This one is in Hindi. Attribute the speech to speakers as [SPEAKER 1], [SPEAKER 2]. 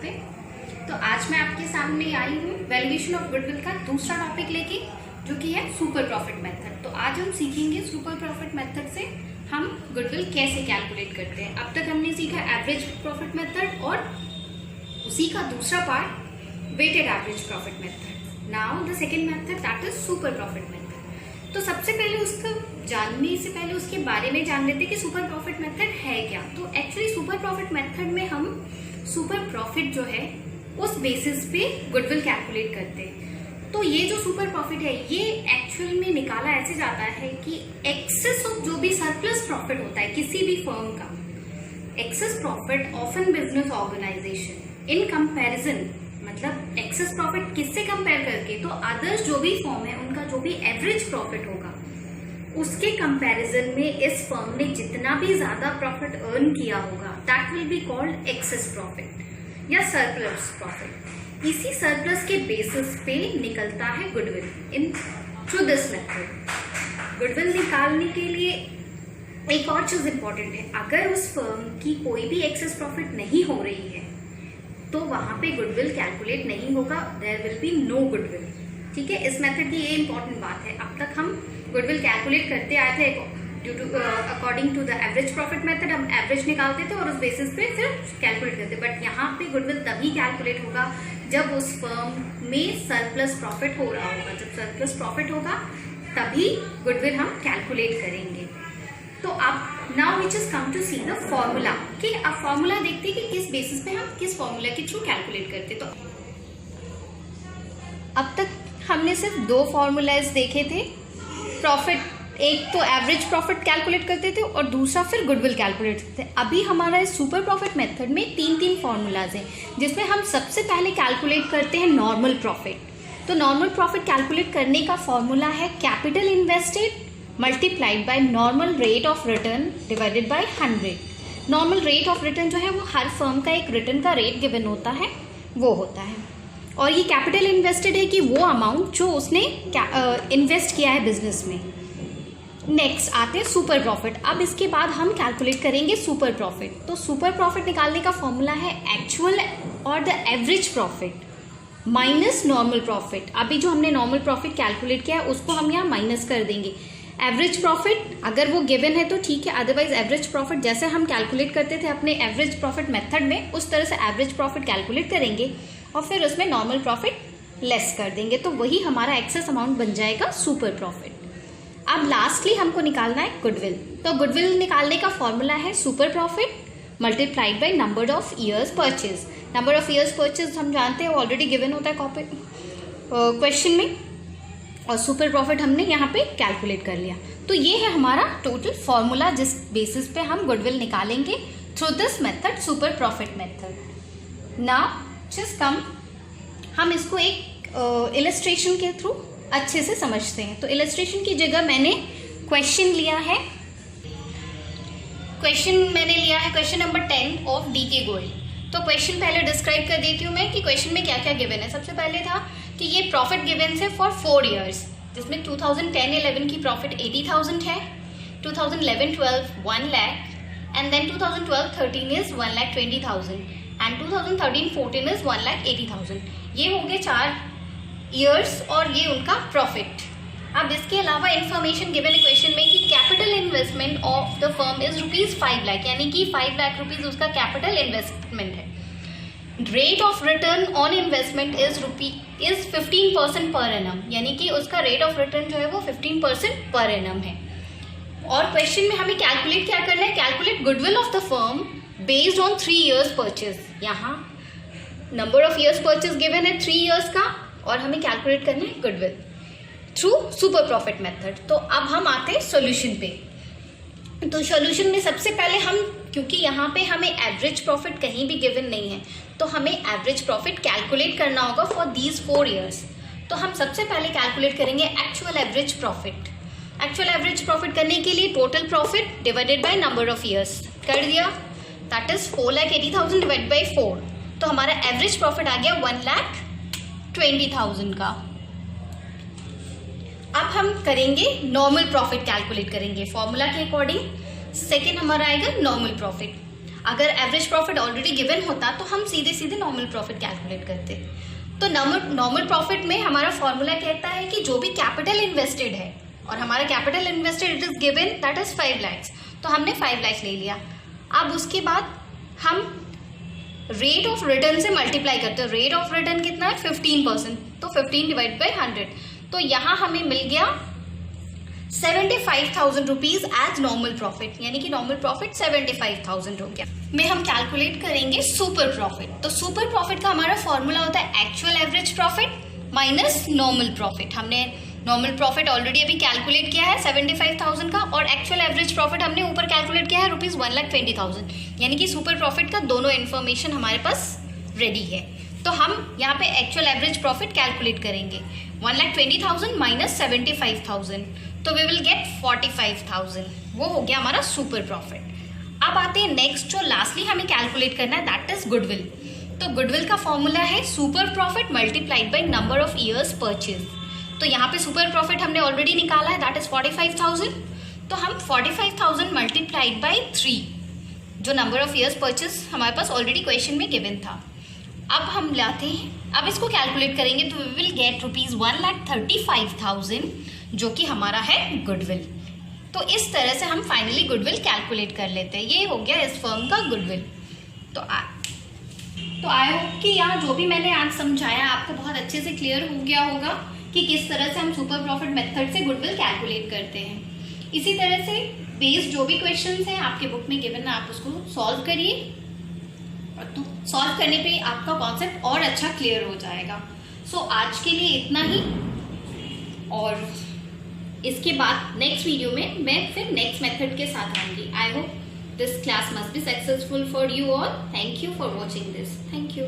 [SPEAKER 1] राधे। तो आज मैं आपके सामने आई हूँ वैल्यूएशन ऑफ गुडविल का दूसरा टॉपिक लेके, जो कि है सुपर प्रॉफिट मेथड। तो आज हम सीखेंगे सुपर प्रॉफिट मेथड से हम गुडविल कैसे कैलकुलेट करते हैं। अब तक हमने सीखा एवरेज प्रॉफिट मेथड और उसी का दूसरा part weighted average profit method. Now the second method that is super profit method. तो सबसे पहले उसको जानने से पहले उसके बारे में जान लेते हैं कि सुपर प्रॉफिट मेथड है क्या। तो एक्चुअली सुपर प्रॉफिट मेथड में हम सुपर प्रॉफिट जो है उस बेसिस पे गुडविल कैलकुलेट करते हैं। तो ये जो सुपर प्रॉफिट है ये एक्चुअल में निकाला ऐसे जाता है कि एक्सेस ऑफ जो भी सरप्लस प्रॉफिट होता है किसी भी फर्म का, excess profit of an business organisation in comparison, मतलब एक्सेस प्रॉफिट किससे कंपेयर करके, तो अदर्स जो भी फर्म है उनका जो भी एवरेज प्रॉफिट होगा उसके कंपैरिजन में इस फर्म ने जितना भी ज्यादा प्रॉफिट अर्न किया होगा that will be called access profit या सरप्लस प्रॉफिट। इसी सरप्लस के बेसिस पे निकलता है goodwill in through this method. Goodwill निकालने के लिए एक और चीज इंपॉर्टेंट है, अगर उस फर्म की कोई भी एक्सेस प्रॉफिट नहीं हो रही है तो वहां पे गुडविल कैलकुलेट नहीं होगा, there will be no goodwill. ठीक है, इस मेथड की ये इंपॉर्टेंट बात है। अब तक हम गुडविल कैलकुलेट करते आए थे according to the average profit method. हम एवरेज निकालते थे और उस बेसिस पे फिर कैलकुलेट करते, बट यहाँ पे गुडविल तभी कैलकुलेट होगा जब उस फर्म में सरप्लस प्रॉफिट हो रहा होगा। जब सरप्लस प्रॉफिट होगा तभी गुडविल हम कैलकुलेट करेंगे। तो अब now we just come to see the formula कि अब फॉर्मूला देखते हैं कि किस बेसिस पे हम किस फॉर्मूला के थ्रू कैलकुलेट करते। तो अब तक हमने सिर्फ दो फॉर्मूलाज देखे थे, प्रॉफिट, एक तो एवरेज प्रॉफिट कैलकुलेट करते थे और दूसरा फिर गुडविल कैलकुलेट करते थे। अभी हमारा इस सुपर प्रॉफिट मेथड में तीन फॉर्मूलाज हैं जिसमें हम सबसे पहले कैलकुलेट करते हैं नॉर्मल प्रॉफिट। तो नॉर्मल प्रॉफिट कैलकुलेट करने का फॉर्मूला है capital invested multiplied by normal rate of return divided by 100। Normal rate of return जो है वो हर फर्म का एक रिटर्न का रेट गिवन होता है, वो होता है, और ये कैपिटल इन्वेस्टेड है कि वो अमाउंट जो उसने इन्वेस्ट किया है बिजनेस में। नेक्स्ट आते हैं सुपर प्रॉफिट। अब इसके बाद हम कैलकुलेट करेंगे सुपर प्रॉफिट। तो सुपर प्रॉफिट निकालने का फॉर्मूला है एक्चुअल और the average profit minus normal profit. अभी जो हमने नॉर्मल प्रॉफिट कैलकुलेट किया है उसको हम यहाँ माइनस कर देंगे। एवरेज प्रॉफिट अगर वो गिवन है तो ठीक है, अदरवाइज एवरेज प्रॉफिट जैसे हम कैलकुलेट करते थे अपने एवरेज प्रॉफिट मेथड में उस तरह से एवरेज प्रॉफिट कैलकुलेट करेंगे और फिर उसमें नॉर्मल प्रॉफिट लेस कर देंगे, तो वही हमारा एक्सेस अमाउंट बन जाएगा सुपर प्रॉफिट। अब लास्टली हमको निकालना है गुडविल। तो गुडविल निकालने का फॉर्मूला है super profit multiplied by number of years purchase. Number of years purchase हम जानते हैं ऑलरेडी गिवन होता है क्वेश्चन में, और सुपर प्रॉफिट हमने यहाँ पे कैलकुलेट कर लिया। तो ये है हमारा टोटल फॉर्मूला जिस बेसिस पे हम गुडविल निकालेंगे through this method, super profit method. Now just come हम इसको एक इलस्ट्रेशन के थ्रू अच्छे से समझते हैं। तो इलस्ट्रेशन की जगह मैंने क्वेश्चन लिया है, question number 10 of DK Goyal. तो क्वेश्चन पहले डिस्क्राइब कर देती हूँ मैं कि क्वेश्चन में क्या क्या गिवन है। सबसे पहले था कि ये प्रॉफिट गिवन है फॉर 4 ईयर्स, जिसमें 2010-11 की प्रॉफिट 80,000 है, 2011-12 1 lakh, and then 2012-13 is 1,20,000 and 2013-14 is 1,80,000। ये हो गए 4 ईयर्स और ये उनका प्रॉफिट। अब इसके अलावा इन्फॉर्मेशन गिवन है क्वेश्चन में कि capital investment of the firm is ₹5 lakh, यानी कि 5 लाख रुपीज उसका कैपिटल इन्वेस्टमेंट है। Rate of return on investment is 15% per annum, यानी कि उसका रेट ऑफ रिटर्न जो है वो 15% पर एनम है। और क्वेश्चन में हमें कैलकुलेट क्या करना है, calculate goodwill of the firm based on 3 years purchase. यहाँ number of years purchase given है 3 ईयर्स का और हमें कैलकुलेट करना है goodwill through super profit method. तो अब हम आते हैं सॉल्यूशन पे। तो सॉल्यूशन में सबसे पहले हम, क्योंकि यहाँ पे हमें एवरेज प्रॉफिट कहीं भी गिवन नहीं है तो हमें एवरेज प्रॉफिट कैलकुलेट करना होगा फॉर दीज 4 ईयर्स। तो हम सबसे पहले कैलकुलेट करेंगे actual average profit. Actual average profit करने के लिए total profit divided by number of years कर दिया, दैट इज 4,80,000 डिवाइड बाई 4। तो हमारा एवरेज प्रॉफिट आ गया 1,20,000 का। अब हम करेंगे नॉर्मल प्रॉफिट कैलकुलेट करेंगे फॉर्मूला के अकॉर्डिंग। सेकेंड हमारा आएगा नॉर्मल प्रॉफिट। अगर एवरेज प्रॉफिट ऑलरेडी गिवन होता तो हम सीधे सीधे नॉर्मल प्रॉफिट कैलकुलेट करते। तो नॉर्मल प्रॉफिट में हमारा फॉर्मूला कहता है कि जो भी कैपिटल इन्वेस्टेड है, और हमारा capital invested it is given that is 5 lakh, तो हमने 5 लाख ले लिया। अब उसके बाद हम रेट ऑफ रिटर्न से मल्टीप्लाई करते हैं। रेट ऑफ रिटर्न कितना है 15%, तो 15 डिवाइड बाई 100, तो यहाँ हमें मिल गया 75,000 रुपीज एज नॉर्मल प्रॉफिट, यानी कि नॉर्मल प्रॉफिट 75,000 हो गया। में हम कैलकुलेट करेंगे सुपर प्रॉफिट। तो सुपर प्रॉफिट का हमारा फॉर्मूला होता है actual average profit minus normal profit. हमने नॉर्मल प्रॉफिट ऑलरेडी अभी कैलकुलेट किया है 75,000 का, और एक्चुअल एवरेज प्रॉफिट हमने ऊपर कैलकुलेट किया है रुपीज 1,20,000, यानी कि सुपर प्रॉफिट का दोनों इन्फॉर्मेशन हमारे पास रेडी है। तो हम यहाँ पे एक्चुअल एवरेज प्रॉफिट कैलकुलेट करेंगे 1,20,000 माइनस 75,000, तो वी विल गेट 45,000। वो हो गया हमारा सुपर प्रॉफिट। अब आते हैं नेक्स्ट, जो लास्टली हमें कैलकुलेट करना है दैट इज गुडविल। तो गुडविल का फॉर्मूला है super profit multiplied by number of years purchase. तो यहाँ पे सुपर प्रॉफिट हमने ऑलरेडी निकाला है दैट इज 45,000, तो हम 45,000 मल्टीप्लाइड बाई 3, जो नंबर ऑफ ईयर्स परचेज हमारे पास ऑलरेडी क्वेश्चन में गिवन था। अब हम लाते हैं, अब इसको कैलकुलेट करेंगे तो वी विल गेट रुपीज 1,35,000, जो कि हमारा है गुडविल। तो इस तरह से हम फाइनली गुडविल कैलकुलेट कर लेते हैं। ये हो गया इस फर्म का गुडविल। तो आई होप कि यहाँ जो भी मैंने आज समझाया आपको बहुत अच्छे से क्लियर हो गया होगा कि किस तरह से हम सुपर प्रॉफिट मेथड से गुडविल कैलकुलेट करते हैं। इसी तरह से बेस्ड जो भी क्वेश्चंस हैं आपके बुक में गिवन है, आप उसको सॉल्व करिए, और तो सॉल्व करने पे आपका कॉन्सेप्ट और अच्छा क्लियर हो जाएगा। सो आज के लिए इतना ही, और इसके बाद नेक्स्ट वीडियो में मैं फिर नेक्स्ट मेथड के साथ आऊंगी। I hope this class must be successful for you all. Thank you for watching this. Thank you.